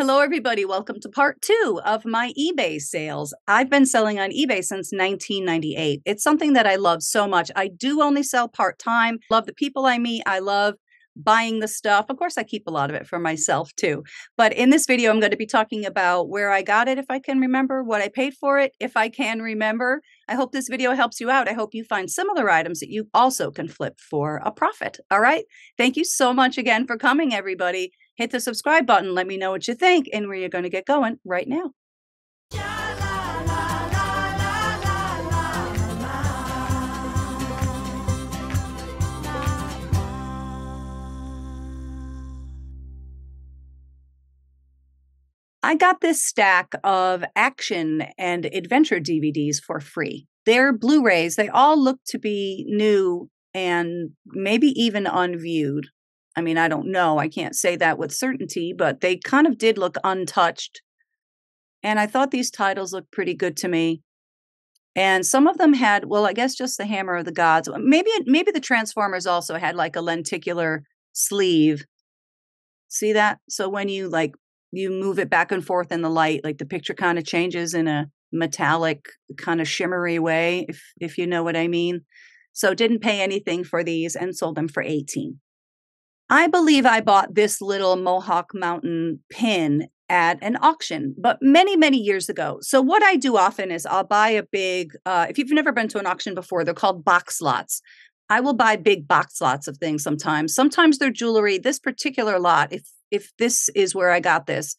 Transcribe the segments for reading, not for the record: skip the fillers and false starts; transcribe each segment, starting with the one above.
Hello, everybody. Welcome to part 2 of my eBay sales. I've been selling on eBay since 1998. It's something that I love so much. I do only sell part-time. Love the people I meet. I love buying the stuff. Of course, I keep a lot of it for myself too. But in this video, I'm going to be talking about where I got it, if I can remember, what I paid for it, if I can remember. I hope this video helps you out. I hope you find similar items that you also can flip for a profit. All right. Thank you so much again for coming, everybody. Hit the subscribe button. Let me know what you think and where you're going to get going right now. I got this stack of action and adventure DVDs for free. They're Blu-rays. They all look to be new and maybe even unviewed. I mean, I don't know. I can't say that with certainty, but they kind of did look untouched. And I thought these titles looked pretty good to me. And some of them had, well, I guess just the Hammer of the Gods. Maybe the Transformers also had like a lenticular sleeve. See that? So when you move it back and forth in the light, like the picture kind of changes in a metallic kind of shimmery way, if you know what I mean. So didn't pay anything for these and sold them for $18. I believe I bought this little Mohawk Mountain pin at an auction, but many, many years ago. So what I do often is I'll buy a big, if you've never been to an auction before, they're called box lots. I will buy big box lots of things sometimes. Sometimes they're jewelry. This particular lot, if this is where I got this,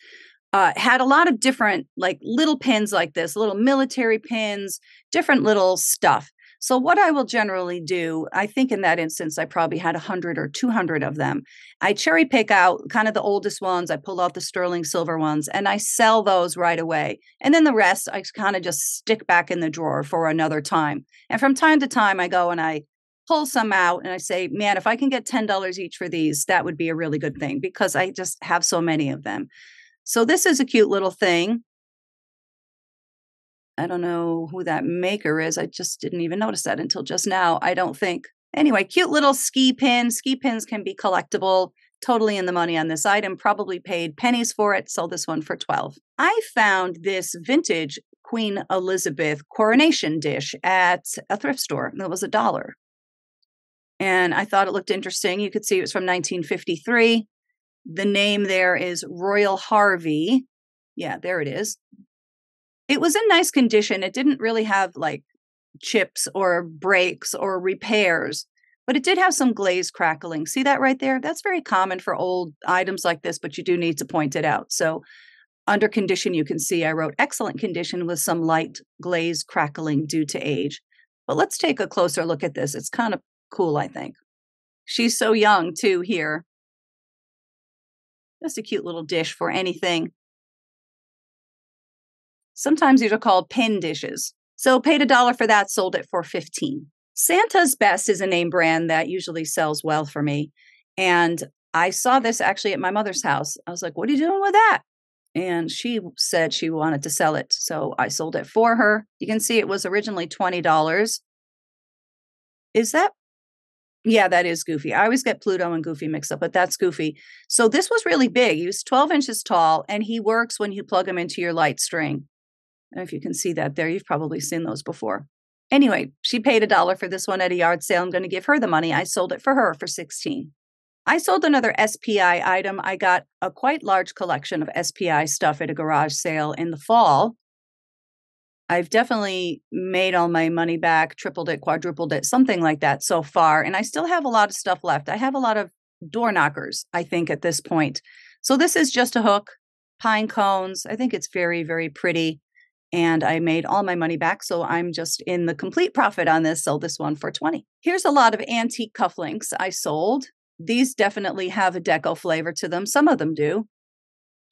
had a lot of different like little pins like this, little military pins, different little stuff. So what I will generally do, I think in that instance, I probably had 100 or 200 of them. I cherry pick out kind of the oldest ones. I pull out the sterling silver ones and I sell those right away. And then the rest, I kind of just stick back in the drawer for another time. And from time to time, I go and I pull some out and I say, man, if I can get $10 each for these, that would be a really good thing because I just have so many of them. So this is a cute little thing. I don't know who that maker is. I just didn't even notice that until just now, I don't think. Anyway, cute little ski pin. Ski pins can be collectible. Totally in the money on this item. Probably paid pennies for it. Sold this one for $12. I found this vintage Queen Elizabeth coronation dish at a thrift store. That was $1. And I thought it looked interesting. You could see it was from 1953. The name there is Royal Harvey. Yeah, there it is. It was in nice condition. It didn't really have like chips or breaks or repairs, but it did have some glaze crackling. See that right there? That's very common for old items like this, but you do need to point it out. So under condition, you can see I wrote excellent condition with some light glaze crackling due to age. But let's take a closer look at this. It's kind of cool, I think. She's so young too here. Just a cute little dish for anything. Sometimes these are called pin dishes. So paid $1 for that, sold it for $15. Santa's Best is a name brand that usually sells well for me. And I saw this actually at my mother's house. I was like, what are you doing with that? And she said she wanted to sell it. So I sold it for her. You can see it was originally $20. Is that? Yeah, that is Goofy. I always get Pluto and Goofy mixed up, but that's Goofy. So this was really big. He was 12 inches tall, and he works when you plug him into your light string. I don't know if you can see that there. You've probably seen those before. Anyway, she paid $1 for this one at a yard sale. I'm going to give her the money. I sold it for her for $16. I sold another SPI item. I got a quite large collection of SPI stuff at a garage sale in the fall. I've definitely made all my money back, tripled it, quadrupled it, something like that so far. And I still have a lot of stuff left. I have a lot of door knockers, I think, at this point. So this is just a hook, pine cones. I think it's very, very pretty. And I made all my money back. So I'm just in the complete profit on this. Sold this one for $20. Here's a lot of antique cufflinks I sold. These definitely have a deco flavor to them. Some of them do.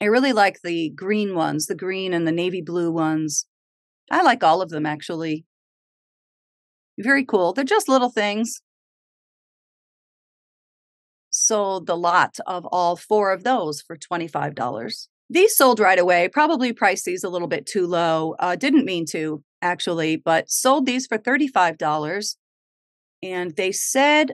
I really like the green ones, the green and the navy blue ones. I like all of them, actually. Very cool. They're just little things. Sold the lot of all 4 of those for $25. These sold right away. Probably priced these a little bit too low. Didn't mean to, actually, but sold these for $35. And they said,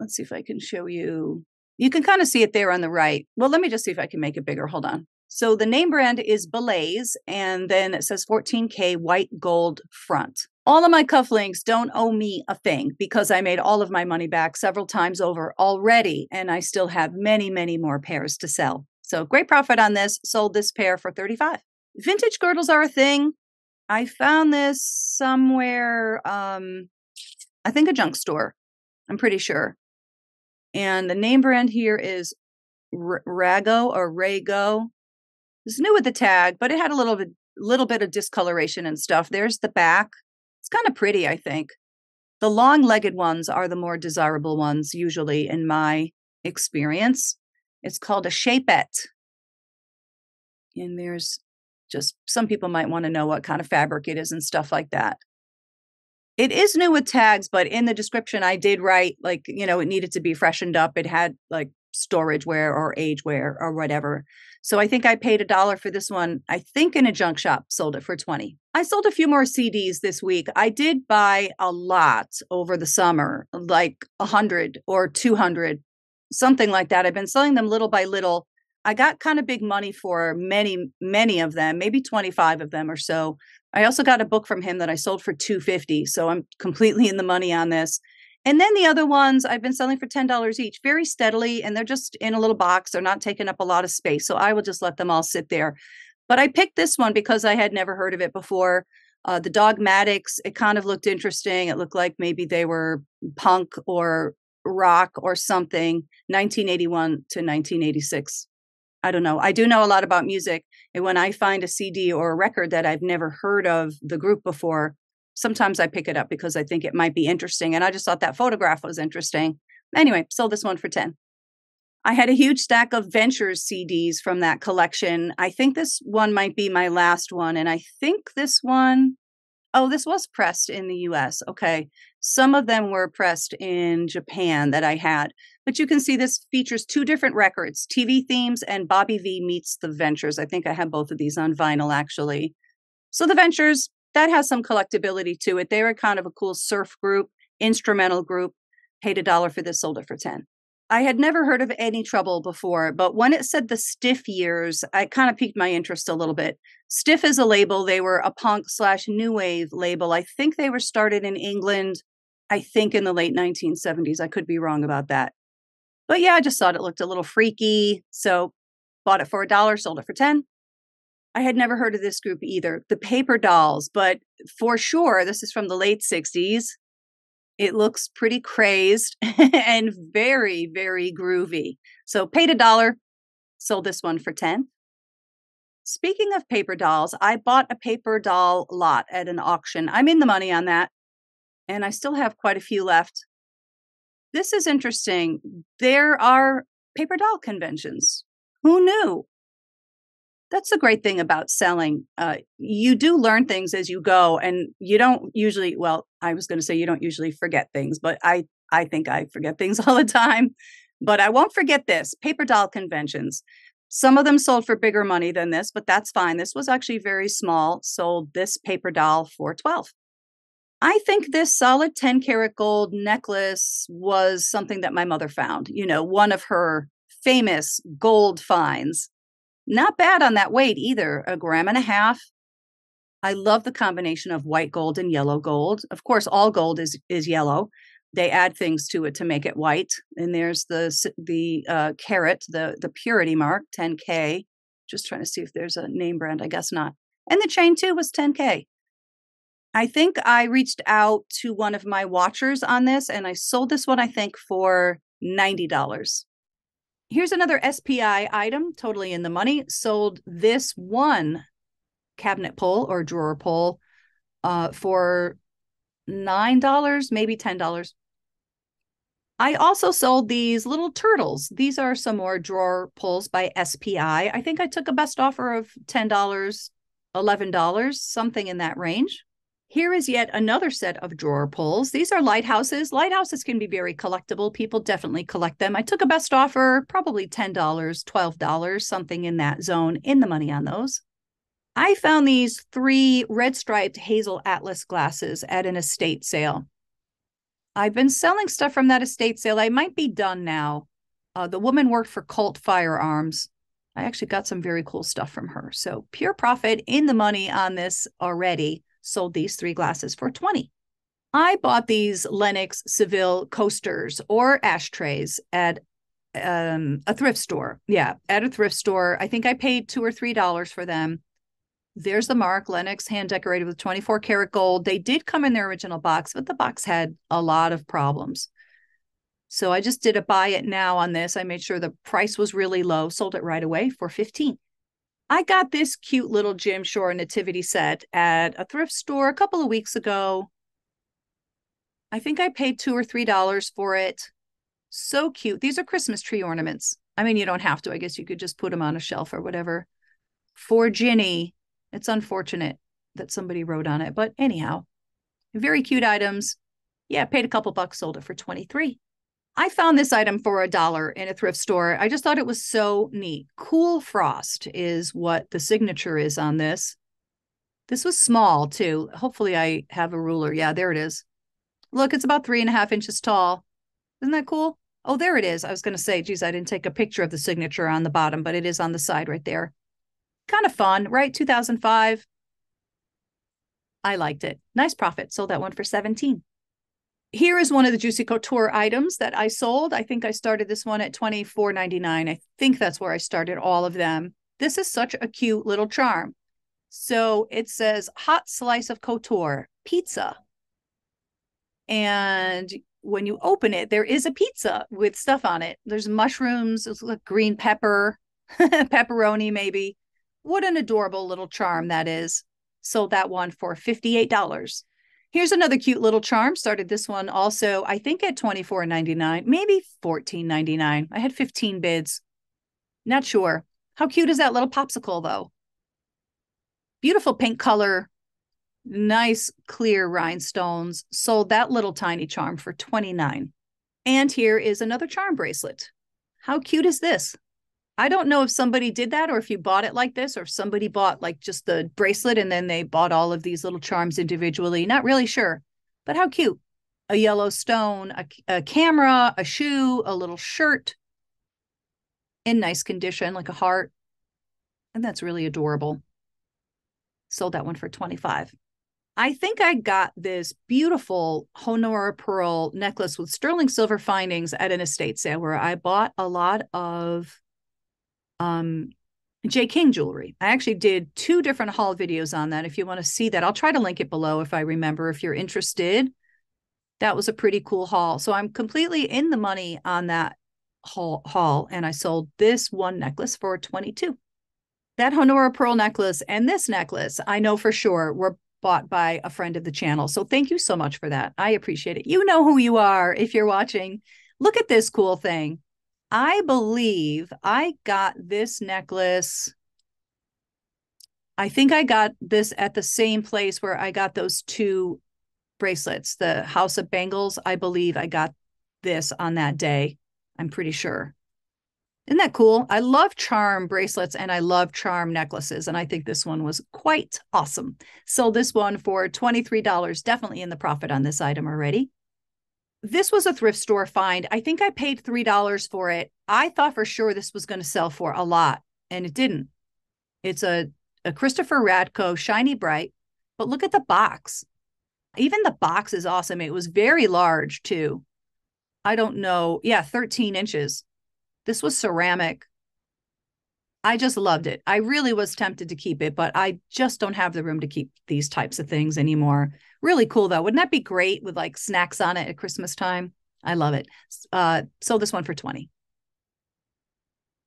let's see if I can show you. You can kind of see it there on the right. Well, let me just see if I can make it bigger. Hold on. So the name brand is Bolos, and then it says 14K white gold front. All of my cufflinks don't owe me a thing because I made all of my money back several times over already, and I still have many, many more pairs to sell. So great profit on this. Sold this pair for $35. Vintage girdles are a thing. I found this somewhere, I think a junk store. I'm pretty sure. And the name brand here is Rago or Rago. It's new with the tag, but it had a little bit of discoloration and stuff. There's the back. It's kind of pretty, I think. The long-legged ones are the more desirable ones, usually in my experience. It's called a Shapeette. And there's just some people might want to know what kind of fabric it is and stuff like that. It is new with tags, but in the description I did write, like, you know, it needed to be freshened up. It had like storage wear or age wear or whatever. So I think I paid $1 for this one. I think in a junk shop, sold it for $20. I sold a few more CDs this week. I did buy a lot over the summer, like 100 or 200, something like that. I've been selling them little by little. I got kind of big money for many, many of them, maybe 25 of them or so. I also got a book from him that I sold for $2.50. So I'm completely in the money on this. And then the other ones I've been selling for $10 each very steadily. And they're just in a little box. They're not taking up a lot of space. So I will just let them all sit there. But I picked this one because I had never heard of it before. The Dogmatics, it kind of looked interesting. It looked like maybe they were punk or rock or something, 1981 to 1986. I don't know. I do know a lot about music. And when I find a CD or a record that I've never heard of the group before, sometimes I pick it up because I think it might be interesting. And I just thought that photograph was interesting. Anyway, sold this one for $10. I had a huge stack of Ventures CDs from that collection. I think this one might be my last one. And I think this one, oh, this was pressed in the US. Okay. Some of them were pressed in Japan that I had. But you can see this features 2 different records, TV Themes and Bobby V Meets the Ventures. I think I have both of these on vinyl, actually. So the Ventures, that has some collectability to it. They were kind of a cool surf group, instrumental group. Paid $1 for this, sold it for $10. I had never heard of Any Trouble before, but when it said the Stiff years, I kind of piqued my interest a little bit. Stiff is a label. They were a punk/new wave label. I think they were started in England, I think in the late 1970s. I could be wrong about that. But yeah, I just thought it looked a little freaky. So bought it for $1, sold it for $10. I had never heard of this group either. The Paper Dolls, but for sure, this is from the late 60s. It looks pretty crazed and very, very groovy. So paid $1, sold this one for $10. Speaking of paper dolls, I bought a paper doll lot at an auction. I'm in the money on that, and I still have quite a few left. This is interesting. There are paper doll conventions. Who knew? That's the great thing about selling. You do learn things as you go, and you don't usually, well, I was going to say you don't usually forget things, but I think I forget things all the time. But I won't forget this, paper doll conventions. Some of them sold for bigger money than this, but that's fine. This was actually very small. Sold this paper doll for $12. I think this solid 10-karat gold necklace was something that my mother found, you know, one of her famous gold finds. Not bad on that weight either, 1.5 grams. I love the combination of white gold and yellow gold. Of course, all gold is yellow. They add things to it to make it white. And there's the carat, the purity mark, 10K. Just trying to see if there's a name brand. I guess not. And the chain too was 10K. I think I reached out to one of my watchers on this, and I sold this one, I think, for $90. Here's another SPI item, totally in the money. Sold this one cabinet pull or drawer pull for $9, maybe $10. I also sold these little turtles. These are some more drawer pulls by SPI. I think I took a best offer of $10, $11, something in that range. Here is yet another set of drawer pulls. These are lighthouses. Lighthouses can be very collectible. People definitely collect them. I took a best offer, probably $10, $12, something in that zone, in the money on those. I found these 3 red-striped hazel atlas glasses at an estate sale. I've been selling stuff from that estate sale. I might be done now. The woman worked for Colt Firearms. I actually got some very cool stuff from her. So pure profit, in the money on this already. Sold these 3 glasses for 20. I bought these Lenox Seville coasters or ashtrays at a thrift store. Yeah, at a thrift store. I think I paid $2 or $3 for them. There's the mark, Lenox, hand decorated with 24 karat gold. They did come in their original box, but the box had a lot of problems. So I just did a buy it now on this. I made sure the price was really low, sold it right away for 15. I got this cute little Jim Shore nativity set at a thrift store a couple of weeks ago. I think I paid $2 or $3 for it. So cute. These are Christmas tree ornaments. I mean, you don't have to. I guess you could just put them on a shelf or whatever. For Ginny. It's unfortunate that somebody wrote on it, but anyhow, very cute items. Yeah, paid a couple bucks, sold it for 23. I found this item for $1 in a thrift store. I just thought it was so neat. Cool Frost is what the signature is on this. This was small too. Hopefully I have a ruler. Yeah, there it is. Look, it's about 3.5 inches tall. Isn't that cool? Oh, there it is. I was going to say, geez, I didn't take a picture of the signature on the bottom, but it is on the side right there. Kind of fun, right? 2005. I liked it. Nice profit. Sold that one for 17. Here is one of the Juicy Couture items that I sold. I think I started this one at $24.99. I think that's where I started all of them. This is such a cute little charm. So it says hot slice of couture pizza. And when you open it, there is a pizza with stuff on it. There's mushrooms, there's like green pepper, pepperoni maybe. What an adorable little charm that is. Sold that one for $58. Here's another cute little charm. Started this one also, I think at $24.99, maybe $14.99. I had 15 bids. Not sure. How cute is that little popsicle though? Beautiful pink color. Nice clear rhinestones. Sold that little tiny charm for $29. And here is another charm bracelet. How cute is this? I don't know if somebody did that or if you bought it like this or if somebody bought like just the bracelet and then they bought all of these little charms individually. Not really sure, but how cute. A yellow stone, a camera, a shoe, a little shirt in nice condition, like a heart. And that's really adorable. Sold that one for $25. I think I got this beautiful Honora pearl necklace with sterling silver findings at an estate sale where I bought a lot of J. King jewelry. I actually did 2 different haul videos on that. If you want to see that, I'll try to link it below if I remember, if you're interested. That was a pretty cool haul. So I'm completely in the money on that haul. And I sold this one necklace for $22. That Honora pearl necklace and this necklace, I know for sure, were bought by a friend of the channel. So thank you so much for that. I appreciate it. You know who you are if you're watching. Look at this cool thing. I believe I got this necklace. I think I got this at the same place where I got those 2 bracelets, the House of Bangles. I believe I got this on that day. I'm pretty sure. Isn't that cool? I love charm bracelets and I love charm necklaces. And I think this one was quite awesome. Sold this one for $23. Definitely in the profit on this item already. This was a thrift store find. I think I paid $3 for it. I thought for sure this was going to sell for a lot, and it didn't. It's a Christopher Radko Shiny Bright, but look at the box. Even the box is awesome. It was very large too. I don't know. Yeah, 13 inches. This was ceramic. I just loved it. I really was tempted to keep it, but I just don't have the room to keep these types of things anymore. Really cool, though. Wouldn't that be great with like snacks on it at Christmas time? I love it. Sold this one for $20.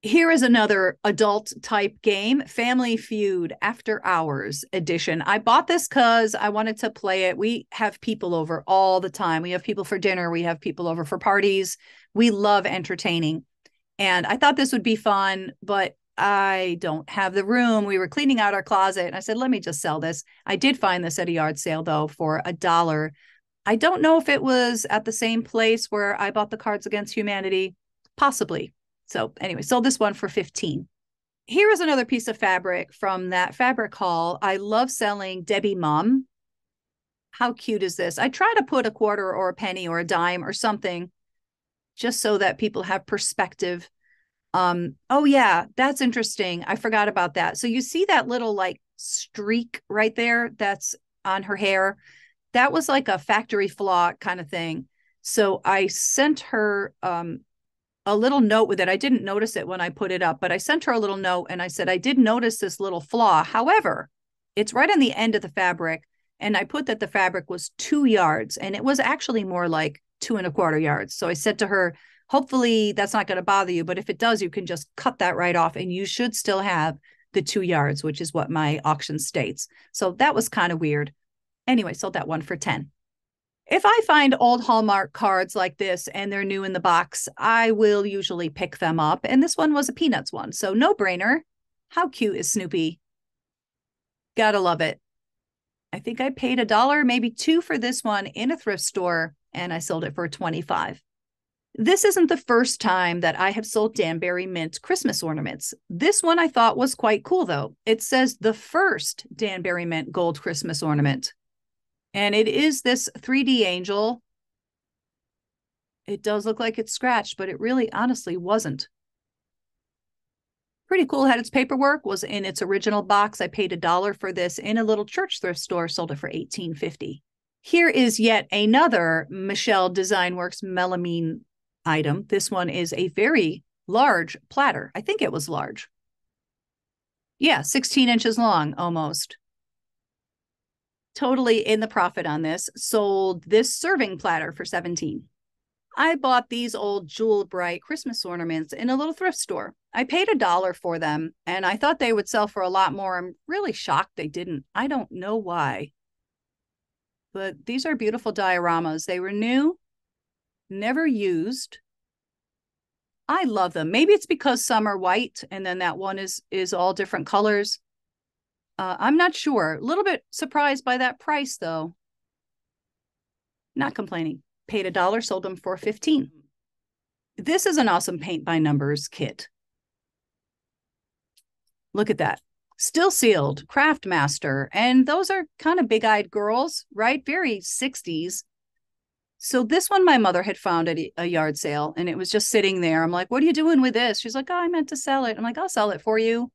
Here is another adult type game, Family Feud After Hours edition. I bought this because I wanted to play it. We have people over all the time. We have people for dinner. We have people over for parties. We love entertaining. And I thought this would be fun, but I don't have the room. We were cleaning out our closet and I said, let me just sell this. I did find this at a yard sale though for $1. I don't know if it was at the same place where I bought the Cards Against Humanity, possibly. So anyway, sold this one for $15. Here is another piece of fabric from that fabric haul. I love selling Debbie Mum. How cute is this? I try to put a quarter or a penny or a dime or something just so that people have perspective Oh yeah, that's interesting. I forgot about that. So you see that little like streak right there that's on her hair? That was like a factory flaw kind of thing. So I sent her a little note with it. I didn't notice it when I put it up, but I sent her a little note and I said, I did notice this little flaw. However, it's right on the end of the fabric. And I put that the fabric was 2 yards and it was actually more like 2¼ yards. So I said to her, hopefully that's not going to bother you, but if it does, you can just cut that right off and you should still have the 2 yards, which is what my auction states. So that was kind of weird. Anyway, sold that one for 10. If I find old Hallmark cards like this and they're new in the box, I will usually pick them up. And this one was a Peanuts one, so no brainer. How cute is Snoopy? Gotta love it. I think I paid $1, maybe $2 for this one in a thrift store, and I sold it for 25. This isn't the first time that I have sold Danbury Mint Christmas ornaments. This one I thought was quite cool, though. It says the first Danbury Mint gold Christmas ornament. And it is this 3D angel. It does look like it's scratched, but it really honestly wasn't. Pretty cool. Had its paperwork, was in its original box. I paid $1 for this in a little church thrift store, sold it for $18.50. Here is yet another Michelle Design Works melamine item. This one is a very large platter. I think it was large. Yeah, 16 inches long almost. Totally in the profit on this. Sold this serving platter for $17. I bought these old Jewel Bright Christmas ornaments in a little thrift store. I paid $1 for them, and I thought they would sell for a lot more. I'm really shocked they didn't. I don't know why. But these are beautiful dioramas. They were new, never used. I love them. Maybe it's because some are white, and then that one is all different colors. I'm not sure. A little bit surprised by that price, though. Not complaining. Paid $1, sold them for $15. This is an awesome paint by numbers kit. Look at that. Still sealed, Craft Master. And those are kind of big-eyed girls, right? Very 60s. So this one my mother had found at a yard sale, and it was just sitting there. I'm like, what are you doing with this? She's like, oh, I meant to sell it. I'm like, I'll sell it for you.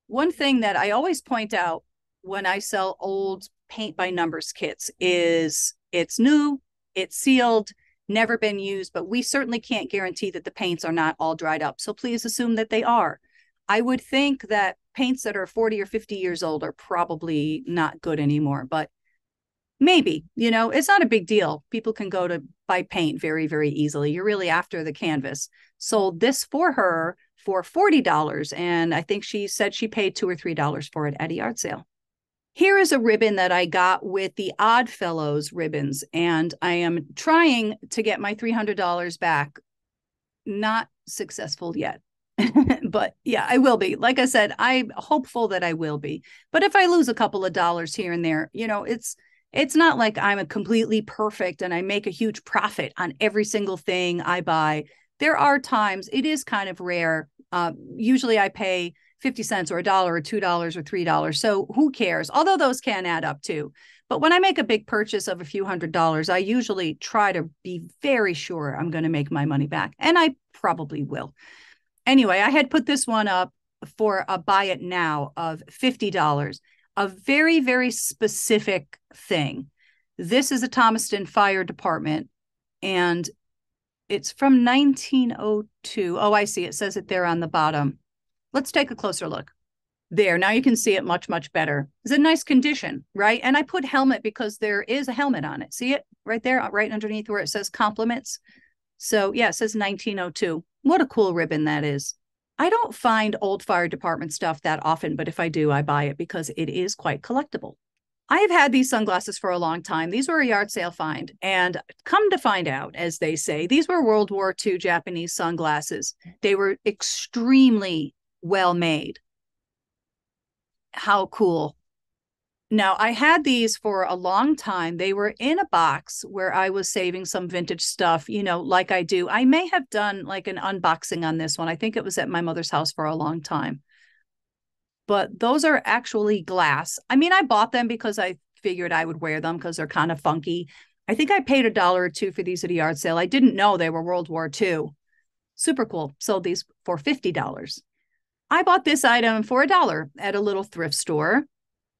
One thing that I always point out when I sell old paint by numbers kits is it's new, it's sealed, never been used, but we certainly can't guarantee that the paints are not all dried up. So please assume that they are. I would think that paints that are 40 or 50 years old are probably not good anymore, but maybe, it's not a big deal. People can go to buy paint very, very easily. You're really after the canvas. Sold this for her for $40. And I think she said she paid $2 or $3 for it at a yard sale. Here is a ribbon that I got with the Oddfellows ribbons, and I am trying to get my $300 back. Not successful yet. But yeah, I will be. Like I said, I'm hopeful that I will be. But if I lose a couple of dollars here and there, it's not like I'm a completely perfect and I make a huge profit on every single thing I buy. There are times it is kind of rare. Usually I pay 50 cents or $1 or $2 or $3. So who cares? Although those can add up too. But when I make a big purchase of a few $100s, I usually try to be very sure I'm going to make my money back. And I probably will. Anyway, I had put this one up for a buy it now of $50. A very, very specific thing. This is a Thomaston Fire Department, and it's from 1902. Oh, I see. It says it there on the bottom. Let's take a closer look. There, now you can see it much, much better. It's a nice condition, right? And I put helmet because there is a helmet on it. See it right there, right underneath where it says compliments. So yeah, it says 1902. What a cool ribbon that is. I don't find old fire department stuff that often, but if I do, I buy it because it is quite collectible. I have had these sunglasses for a long time. These were a yard sale find, and come to find out, as they say, these were World War II Japanese sunglasses. They were extremely well made. How cool. Now, I had these for a long time. They were in a box where I was saving some vintage stuff, like I do. I may have done like an unboxing on this one. I think it was at my mother's house for a long time. But those are actually glass. I mean, I bought them because I figured I would wear them because they're kind of funky. I think I paid $1 or $2 for these at a yard sale. I didn't know they were World War II. Super cool. Sold these for $50. I bought this item for $1 at a little thrift store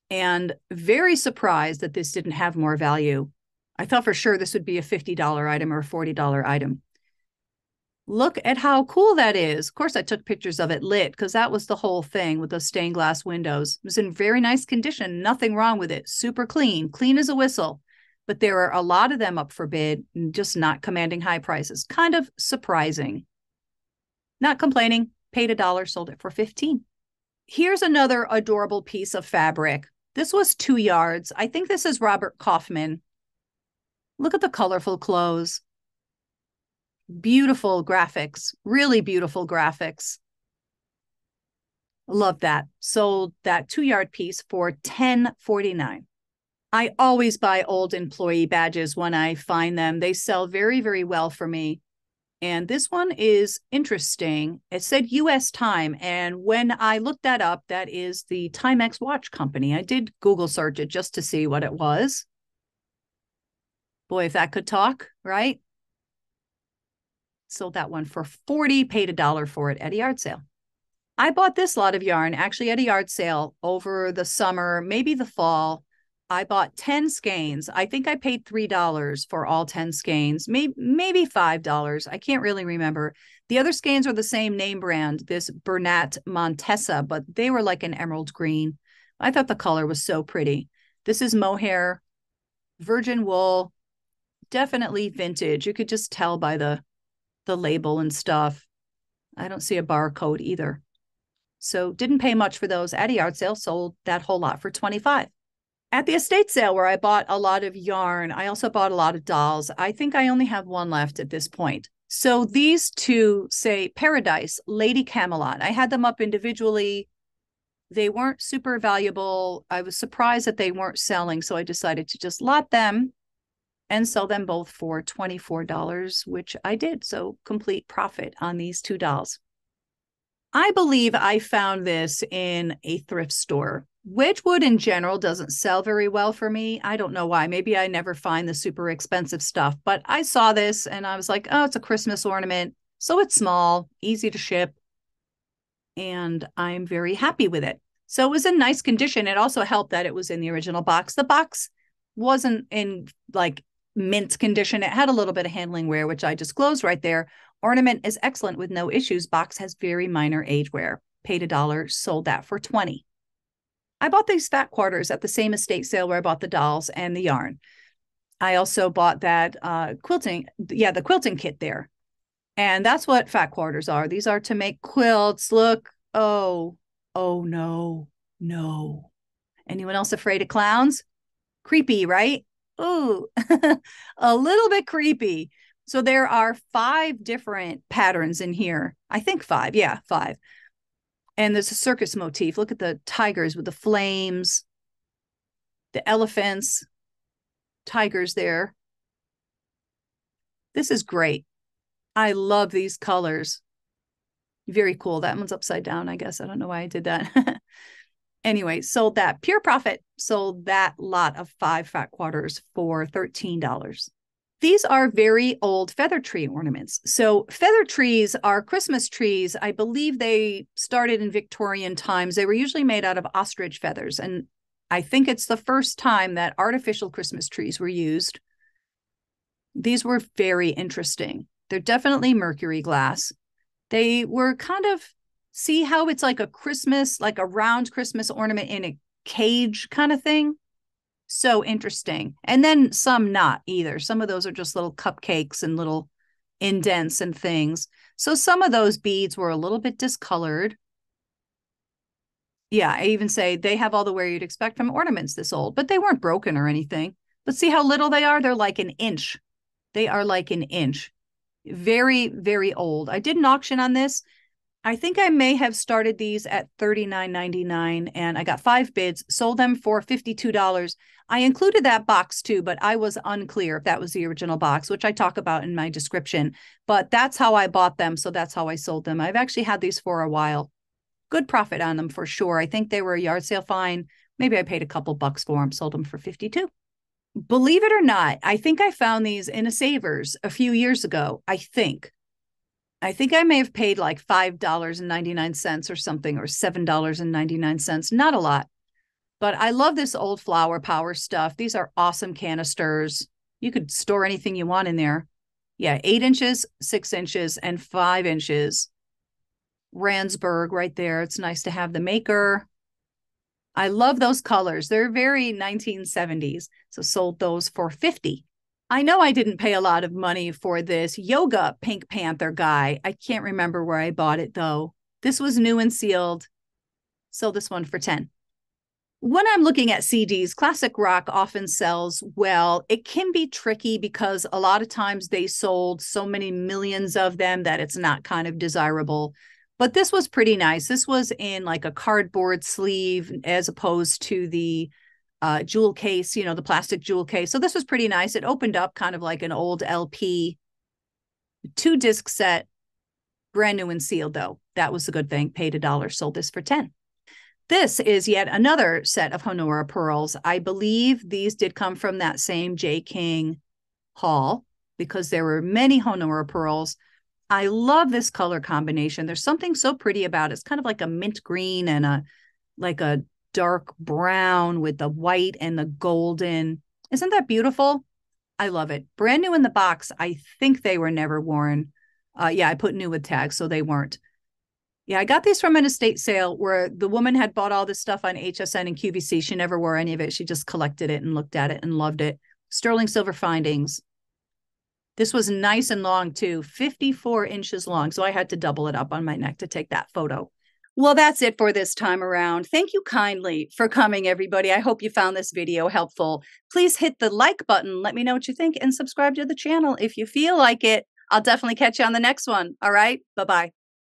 and very surprised that this didn't have more value. I thought for sure this would be a $50 item or a $40 item. Look at how cool that is. Of course, I took pictures of it lit because that was the whole thing with those stained glass windows. It was in very nice condition. Nothing wrong with it. Super clean, clean as a whistle. But there are a lot of them up for bid and just not commanding high prices. Kind of surprising. Not complaining. Paid $1, sold it for $15. Here's another adorable piece of fabric. This was 2 yards. I think this is Robert Kaufman. Look at the colorful clothes. Beautiful graphics, really beautiful graphics. Love that. Sold that 2-yard piece for $10.49. I always buy old employee badges when I find them. They sell very, very well for me. And this one is interesting. It said US time. And when I looked that up, that is the Timex watch company. I did Google search it just to see what it was. Boy, if that could talk, right? Sold that one for $40, paid $1 for it at a yard sale. I bought this lot of yarn actually at a yard sale over the summer, maybe the fall. I bought 10 skeins. I think I paid $3 for all 10 skeins, maybe $5. I can't really remember. The other skeins are the same name brand, this Bernat Montesa, but they were like an emerald green. I thought the color was so pretty. This is mohair, virgin wool, definitely vintage. You could just tell by the label and stuff. I don't see a barcode either. So didn't pay much for those at a yard sale, sold that whole lot for $25. At the estate sale where I bought a lot of yarn, I also bought a lot of dolls. I think I only have one left at this point. So these two say Paradise, Lady Camelot. I had them up individually. They weren't super valuable. I was surprised that they weren't selling, so I decided to just lot them and sell them both for $24, which I did. So complete profit on these two dolls. I believe I found this in a thrift store. Wedgwood in general doesn't sell very well for me. I don't know why. Maybe I never find the super expensive stuff, but I saw this and I was like, oh, it's a Christmas ornament. So it's small, easy to ship, and I'm very happy with it. So it was in nice condition. It also helped that it was in the original box. The box wasn't in like mint condition. It had a little bit of handling wear, which I disclosed right there. Ornament is excellent with no issues. Box has very minor age wear. Paid $1, sold that for $20. I bought these fat quarters at the same estate sale where I bought the dolls and the yarn. I also bought that quilting, the quilting kit there. And that's what fat quarters are. These are to make quilts. Look, oh no. Anyone else afraid of clowns? Creepy, right? Ooh, a little bit creepy. So there are 5 different patterns in here. I think 5. Yeah, 5. And there's a circus motif. Look at the tigers with the flames, the elephants, tigers there. This is great. I love these colors. Very cool. That one's upside down, I guess. I don't know why I did that. Anyway, sold that. Pure profit. Sold that lot of 5 fat quarters for $13. These are very old feather tree ornaments. So feather trees are Christmas trees. I believe they started in Victorian times. They were usually made out of ostrich feathers. And I think it's the first time that artificial Christmas trees were used. These were very interesting. They're definitely mercury glass. They were kind of, see how it's like a Christmas, like a round Christmas ornament in a cage kind of thing? So interesting. And then some not either. Some of those are just little cupcakes and little indents and things. So some of those beads were a little bit discolored. Yeah, I even say they have all the wear you'd expect from ornaments this old, but they weren't broken or anything. But see how little they are? They're like an inch. They are like an inch. Very, very old. I did an auction on this. I think I may have started these at $39.99 and I got 5 bids, sold them for $52. I included that box too, but I was unclear if that was the original box, which I talk about in my description. But that's how I bought them, so that's how I sold them. I've actually had these for a while. Good profit on them for sure. I think they were a yard sale fine. Maybe I paid a couple bucks for them, sold them for $52. Believe it or not, I think I found these in a Savers a few years ago, I think. I think I may have paid like $5.99 or something, or $7.99. Not a lot. But I love this old flower power stuff. These are awesome canisters. You could store anything you want in there. Yeah, 8 inches, 6 inches, and 5 inches. Ransburg right there. It's nice to have the maker. I love those colors. They're very 1970s. So sold those for $50. I know I didn't pay a lot of money for this yoga Pink Panther guy. I can't remember where I bought it though. This was new and sealed. Sold this one for $10. When I'm looking at CDs, classic rock often sells well. It can be tricky because a lot of times they sold so many millions of them that it's not kind of desirable. But this was pretty nice. This was in like a cardboard sleeve as opposed to the jewel case, you know, the plastic jewel case. So this was pretty nice. It opened up kind of like an old LP, 2-disc set, brand new and sealed though. That was a good thing. Paid $1, sold this for $10. This is yet another set of Honora pearls. I believe these did come from that same J. King haul because there were many Honora pearls. I love this color combination. There's something so pretty about it. It's kind of like a mint green and a dark brown with the white and the golden. Isn't that beautiful? I love it. Brand new in the box. I think they were never worn. Yeah, I put new with tags, so they weren't. Yeah, I got these from an estate sale where the woman had bought all this stuff on HSN and QVC. She never wore any of it. She just collected it and looked at it and loved it. Sterling silver findings. This was nice and long too, 54 inches long. So I had to double it up on my neck to take that photo. Well, that's it for this time around. Thank you kindly for coming, everybody. I hope you found this video helpful. Please hit the like button. Let me know what you think and subscribe to the channel if you feel like it. I'll definitely catch you on the next one. All right. Bye-bye.